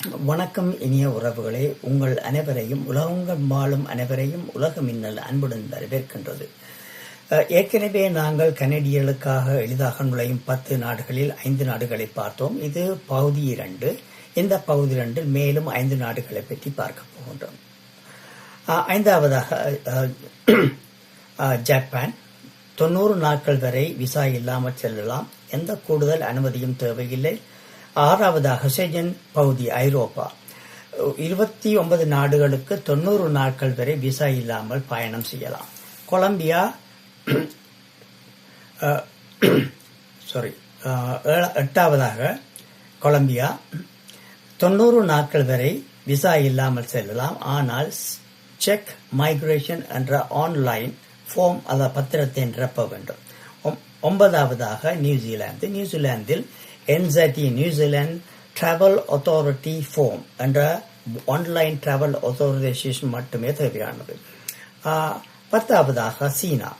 வணக்கம் இனிய உறவுகளே, உங்கள் அனைவரையும் உலகங்கள் வாழும் அனைவரையும் உலக மின்னல் அன்புடன் வரவேற்கின்றது. ஏற்கனவே நாங்கள் கனடியர்களுக்காக எளிதாக நுழையும் 10 நாடுகளில் 5 நாடுகளை பார்த்தோம். இது பகுதி 2. இந்த பகுதி 2 மேலும் 5 நாடுகளை பற்றி பார்க்க போகின்றோம். 5வதாக ஜப்பான். 90 நாட்கள் வரை விசா இல்லாமல் செல்லலாம். எந்த கூடுதல் அனுமதியும் தேவையில்லை. 6வதாக செஷன் பகுதி ஐரோப்பா. 29 நாடுகளுக்கு 90 நாட்கள் வரை விசா இல்லாமல் பயணம் செய்யலாம். கொலம்பியா 8வதாக கொலம்பியா 90 நாட்கள் வரை விசா இல்லாமல் செல்லலாம். ஆனால் செக் மைக்ரேஷன் என்ற ஆன்லைன் ஃபார்ம் பத்திரத்தை நிரப்ப வேண்டும். 9வதாக நியூசிலாந்து. நியூசிலாந்தில் NZT New Zealand travel authority form என்ற ஆன்லைன் டிராவல் அத்தாரைசேஷன் மட்டுமே தேவையானது. 10வதாக சீனா.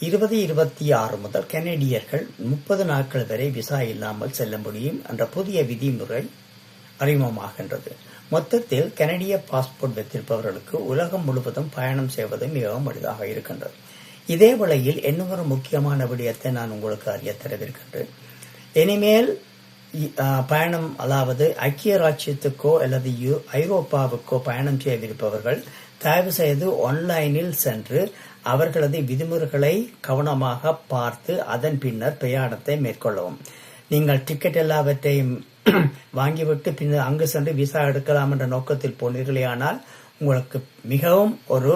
2026 முதல் கனடியர்கள் 30 நாட்கள் வரை விசா இல்லாமல் செல்ல முடியும் என்ற புதிய விதிமுறை அறிமுகமாகின்றது. மொத்தத்தில் கனடிய பாஸ்போர்ட் வைத்திருப்பவர்களுக்கு உலகம் முழுவதும் பயணம் செய்வது மிகவும் எளிதாக இருக்கின்றது. இதே வேளையில் இன்னொரு முக்கியமான விடயத்தை நான் உங்களுக்கு அறிய தரவிருக்கின்றேன். இனிமேல் பயணம், அதாவது ஐக்கிய ராஜ்யத்துக்கோ அல்லது ஐரோப்பாவுக்கோ பயணம் செய்யவிருப்பவர்கள் தயவு செய்து ஆன்லைனில் சென்று அவர்களது விதிமுறைகளை கவனமாக பார்த்து அதன் பின்னர் பிரயாணத்தை மேற்கொள்ளவும். நீங்கள் டிக்கெட் எல்லாவற்றையும் வாங்கிவிட்டு பின்னர் அங்கு சென்று விசா எடுக்கலாம் என்ற நோக்கத்தில் போனீர்களேயானால் உங்களுக்கு மிகவும் ஒரு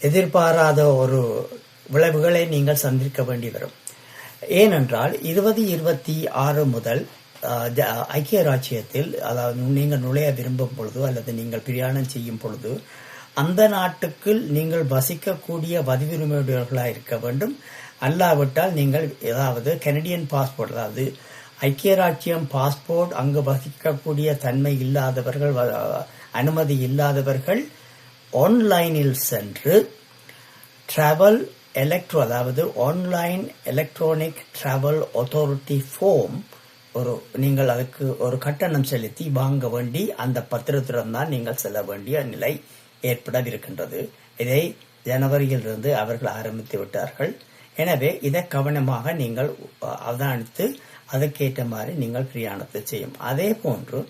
எதிர்பாராத ஒரு விளைவுகளை நீங்கள் சந்திக்க வேண்டி வரும். ஏனென்றால் 2026 முதல் ஐக்கிய ராஜ்யத்தில், அதாவது நீங்கள் நுழைய விரும்பும் பொழுது அல்லது நீங்கள் பிரயாணம் செய்யும் பொழுது அந்த நாட்டுக்கு நீங்கள் வசிக்கக்கூடிய பதிவுரிமையுடையவர்களாக இருக்க வேண்டும். அல்லாவிட்டால் நீங்கள் ஏதாவது கனடியன் பாஸ்போர்ட், அதாவது ஐக்கிய ராஜ்யம் பாஸ்போர்ட் அங்கு வசிக்கக்கூடிய தன்மை இல்லாதவர்கள், அனுமதி இல்லாதவர்கள் ஆன்லைனில் சென்று டிராவல் அதாவது online electronic travel authority form நீங்கள் அதுக்கு ஒரு கட்டணம் செலுத்தி வாங்க வேண்டி அந்த பத்திரத்துடன் தான் நீங்கள் செல்ல வேண்டிய நிலை ஏற்படவிருக்கின்றது. இதை ஜனவரியிலிருந்து அவர்கள் ஆரம்பித்து விட்டார்கள். எனவே இதை கவனமாக நீங்கள் அவதானித்து அதற்கேற்ற மாதிரி நீங்கள் பிரயாணத்தை செய்யும். அதே போன்று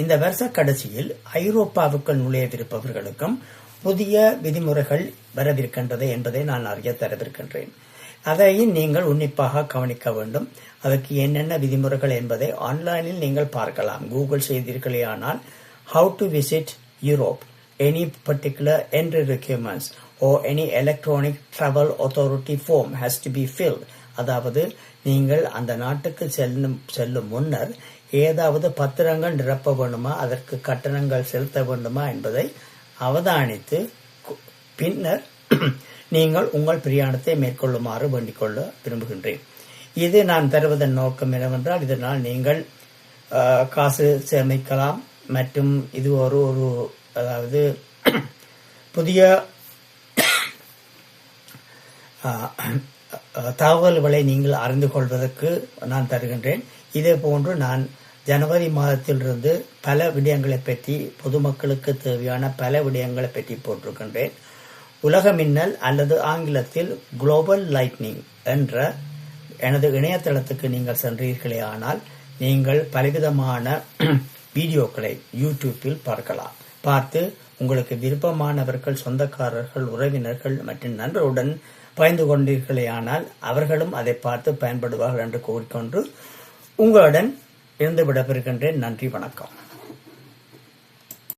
இந்த வருஷ கடைசியில் ஐரோப்பாவுக்கு நுழையவிருப்பவர்களுக்கும் புதிய விதிமுறைகள் வரவிருக்கின்றது என்பதை நான் அறிய தரவிருக்கின்றேன். அதையும் நீங்கள் உன்னிப்பாக கவனிக்க வேண்டும். அதற்கு என்னென்ன விதிமுறைகள் என்பதை ஆன்லைனில் நீங்கள் பார்க்கலாம். கூகுள் செய்தீர்களேயானால் how to visit Europe, any particular entry requirements or any electronic travel authority form has to be filled. அதாவது நீங்கள் அந்த நாட்டுக்கு செல்லும் முன்னர் ஏதாவது பத்திரங்கள் நிரப்ப வேண்டுமா, அதற்கு கட்டணங்கள் செலுத்த வேண்டுமா என்பதை அவதானித்து பின்னர் நீங்கள் உங்கள் பிரயாணத்தை மேற்கொள்ளுமாறு வேண்டிக் கொள்ள விரும்புகின்றேன். இது நான் தருவதன் நோக்கம் என்னவென்றால், இதனால் நீங்கள் காசு சேமிக்கலாம் மற்றும் இது ஒரு அதாவது புதிய தகவல்களை நீங்கள் அறிந்து கொள்வதற்கு நான் தருகின்றேன். இதே போன்று நான் ஜனவரி மாதத்திலிருந்து பல விடயங்களை பற்றி, பொதுமக்களுக்கு தேவையான பல விடயங்களை பற்றி போட்டிருக்கின்றேன். உலக மின்னல் அல்லது ஆங்கிலத்தில் குளோபல் லைட்னிங் என்ற எனது இணையதளத்துக்கு நீங்கள் சென்றீர்களே ஆனால் நீங்கள் பலவிதமான வீடியோக்களை யூடியூப்பில் பார்க்கலாம். பார்த்து உங்களுக்கு விருப்பமானவர்கள், சொந்தக்காரர்கள், உறவினர்கள் மற்றும் நண்பருடன் பகிர்ந்து கொண்டீர்களே ஆனால் அவர்களும் அதை பார்த்து பயன்படுவார்கள் என்று கூறிக்கொண்டு உங்களுடன் இருந்து விடப்பெறுகின்றேன். நன்றி, வணக்கம்.